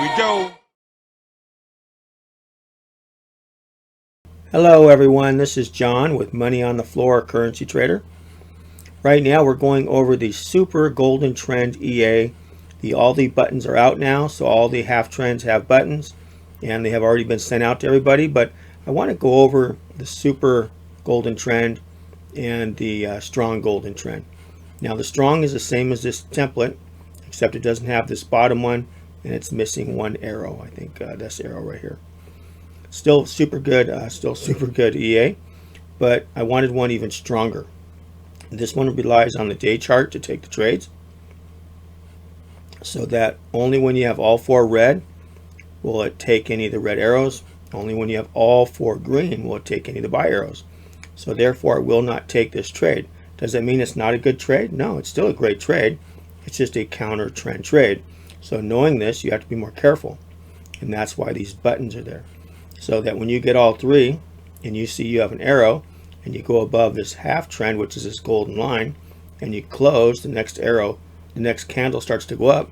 we go. Hello everyone, this is John with Money on the Floor Currency Trader. Right now we're going over the Super Golden Trend EA. All the buttons are out now, so all the half trends have buttons and they have already been sent out to everybody, but I want to go over the Super Golden Trend and the Strong Golden Trend. Now the Strong is the same as this template, except it doesn't have this bottom one and it's missing one arrow. I think this arrow right here. Still super good EA, but I wanted one even stronger. This one relies on the day chart to take the trades, so that only when you have all four red will it take any of the red arrows. Only when you have all four green will it take any of the buy arrows. So therefore it will not take this trade. Does that mean it's not a good trade? No, it's still a great trade. It's just a counter trend trade. So knowing this, you have to be more careful, and that's why these buttons are there. So that when you get all three and you see you have an arrow and you go above this half trend, which is this golden line, and you close, the next arrow, the next candle starts to go up,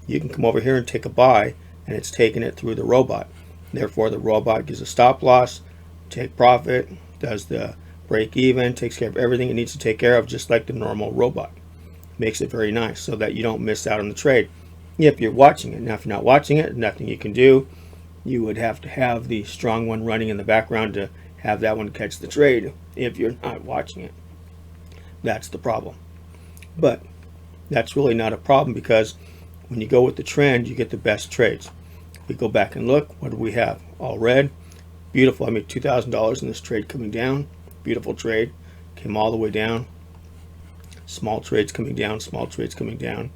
you can come over here and take a buy, and it's taking it through the robot. Therefore the robot gives a stop loss, take profit, does the break even, takes care of everything it needs to take care of, just like the normal robot. Makes it very nice so that you don't miss out on the trade if you're watching it. Now if you're not watching it, nothing you can do. You would have to have the strong one running in the background to have that one catch the trade if you're not watching it. That's the problem. But that's really not a problem, because when you go with the trend, you get the best trades. If we go back and look, what do we have? All red. Beautiful. I made $2,000 in this trade coming down. Beautiful trade. Came all the way down. Small trades coming down, small trades coming down.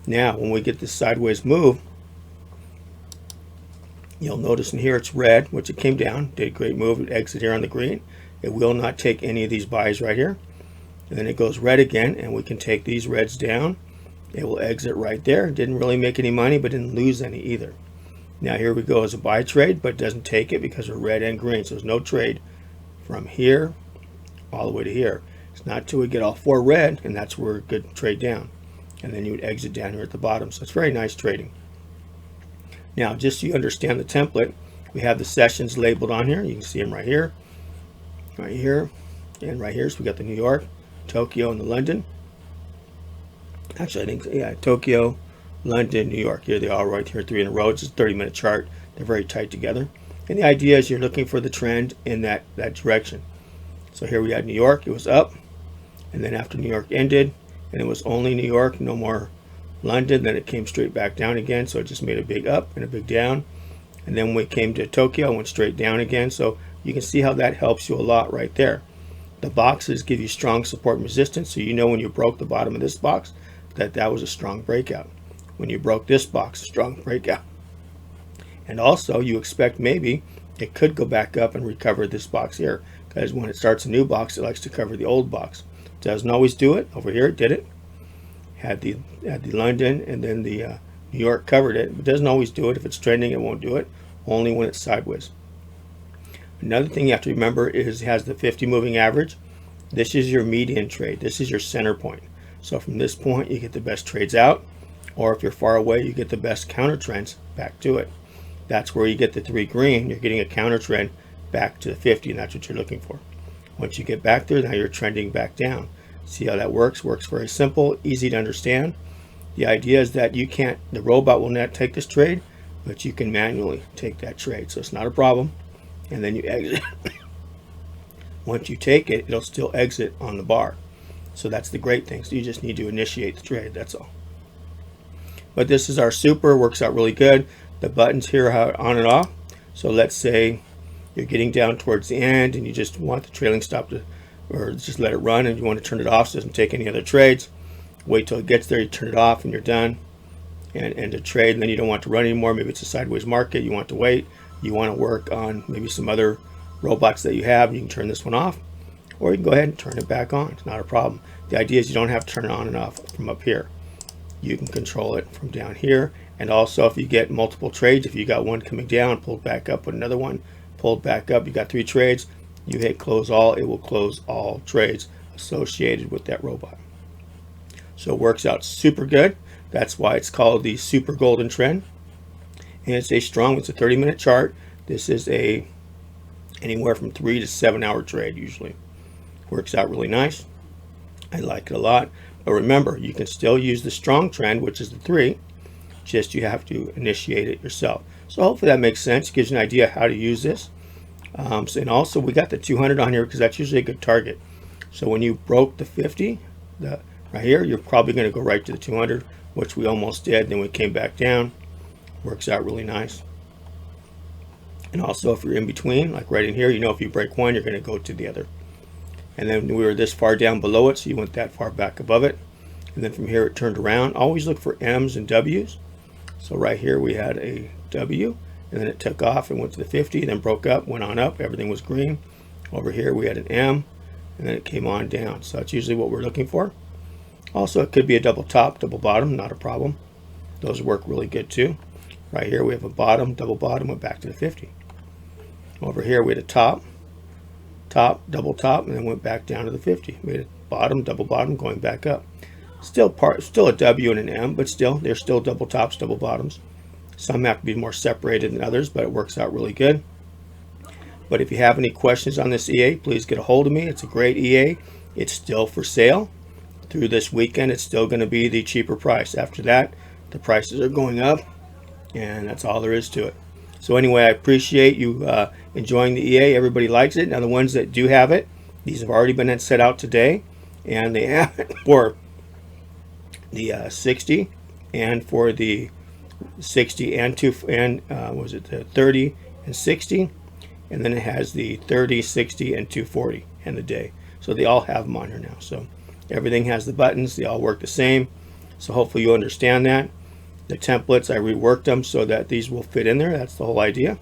Now, when we get this sideways move, you'll notice in here it's red, which it came down, did a great move, it exit here on the green. It will not take any of these buys right here. And then it goes red again, and we can take these reds down. It will exit right there. Didn't really make any money, but didn't lose any either. Now here we go as a buy trade, but it doesn't take it because we're red and green. So there's no trade from here all the way to here. It's not till we get all four red, and that's where a good trade down. And then you would exit down here at the bottom. So it's very nice trading. Now, just so you understand the template, we have the sessions labeled on here. You can see them right here, and right here. So we got the New York, Tokyo, and the London. Actually, I think, yeah, Tokyo, London, New York. Here they are right here, three in a row. It's a 30-minute chart. They're very tight together. And the idea is you're looking for the trend in that direction. So here we had New York. It was up. And then after New York ended, and it was only New York, no more London, then it came straight back down again, so it just made a big up and a big down. And then when we came to Tokyo, it went straight down again. So you can see how that helps you a lot right there. The boxes give you strong support and resistance, so you know when you broke the bottom of this box that was a strong breakout. When you broke this box, a strong breakout. And also you expect maybe it could go back up and recover this box here, because when it starts a new box, it likes to cover the old box. It doesn't always do it. Over here it did it. Had the London, and then the New York covered it. It doesn't always do it. If it's trending, it won't do it. Only when it's sideways. Another thing you have to remember is it has the 50 moving average. This is your median trade. This is your center point. So from this point, you get the best trades out, or if you're far away, you get the best counter trends back to it. That's where you get the 3 green. You're getting a counter trend back to the 50, and that's what you're looking for. Once you get back there, now you're trending back down. See how that works? Works very simple, easy to understand. The idea is that the robot will not take this trade, but you can manually take that trade. So it's not a problem. And then you exit. Once you take it, it'll still exit on the bar. So that's the great thing. So you just need to initiate the trade, that's all. But this is our super, works out really good. The buttons here are on and off. So let's say you're getting down towards the end and you just want the trailing stop to, or just let it run, and you want to turn it off so it doesn't take any other trades. Wait till it gets there, you turn it off and you're done. And to trade, and then you don't want to run anymore. Maybe it's a sideways market, you want to wait. You want to work on maybe some other robots that you have. You can turn this one off, or you can go ahead and turn it back on. It's not a problem. The idea is you don't have to turn it on and off from up here. You can control it from down here. And also if you get multiple trades, if you got one coming down, pulled back up, with another one pulled back up, you got 3 trades, you hit close all, it will close all trades associated with that robot. So it works out super good. That's why it's called the Super Golden Trend. and it's a strong, it's a 30-minute chart. This is a anywhere from 3 to 7 hour trade usually. Works out really nice. I like it a lot. But remember, you can still use the strong trend, which is the 3, just you have to initiate it yourself. So hopefully that makes sense, gives you an idea how to use this. And also we got the 200 on here because that's usually a good target. So when you broke the 50, right here, you're probably going to go right to the 200, which we almost did. Then we came back down. Works out really nice. And also if you're in between, like right in here, you know if you break one, you're going to go to the other. And then we were this far down below it, so you went that far back above it. And then from here it turned around. Always look for M's and W's. So right here we had a W, and then it took off and went to the 50, then broke up, went on up, everything was green. Over here we had an M, and then it came on down. So that's usually what we're looking for. Also, it could be a double top, double bottom, not a problem. Those work really good too. Right here we have a bottom, double bottom, went back to the 50. Over here we had a top, double top, and then went back down to the 50. We had a bottom, double bottom, going back up. Still a W and an M, but still, they're still double tops, double bottoms. Some have to be more separated than others, but it works out really good. But if you have any questions on this EA, please get a hold of me. It's a great EA. It's still for sale. Through this weekend, it's still going to be the cheaper price. After that, the prices are going up, and that's all there is to it. So anyway, I appreciate you enjoying the EA. Everybody likes it. Now the ones that do have it, these have already been set out today, and they have it for the 60 and for the 60 and was it the 30 and 60, and then it has the 30, 60, and 240 and the day. So they all have them on here now. So everything has the buttons. They all work the same. So hopefully you understand that. The templates, I reworked them so that these will fit in there. That's the whole idea.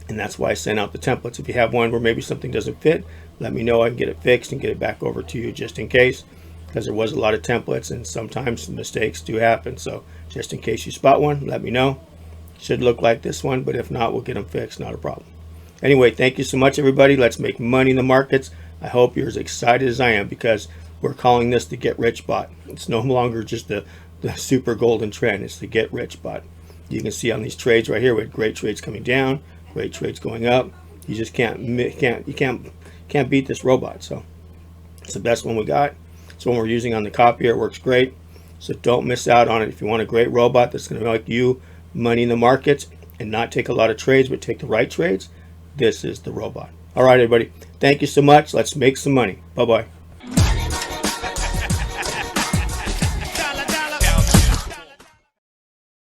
And that's why I sent out the templates. If you have one where maybe something doesn't fit, let me know. I can get it fixed and get it back over to you just in case, because there was a lot of templates and sometimes mistakes do happen. So just in case you spot one, let me know. Should look like this one, but if not, we'll get them fixed. Not a problem. Anyway, thank you so much, everybody. Let's make money in the markets. I hope you're as excited as I am, because we're calling this the Get Rich Bot. It's no longer just the super golden trend. It's the Get Rich Bot. You can see on these trades right here, we had great trades coming down, great trades going up. You just can't beat this robot. So it's the best one we got. It's one we're using on the copier. It works great. So don't miss out on it. If you want a great robot that's going to make you money in the markets and not take a lot of trades, but take the right trades, this is the robot. All right, everybody. Thank you so much. Let's make some money. Bye-bye.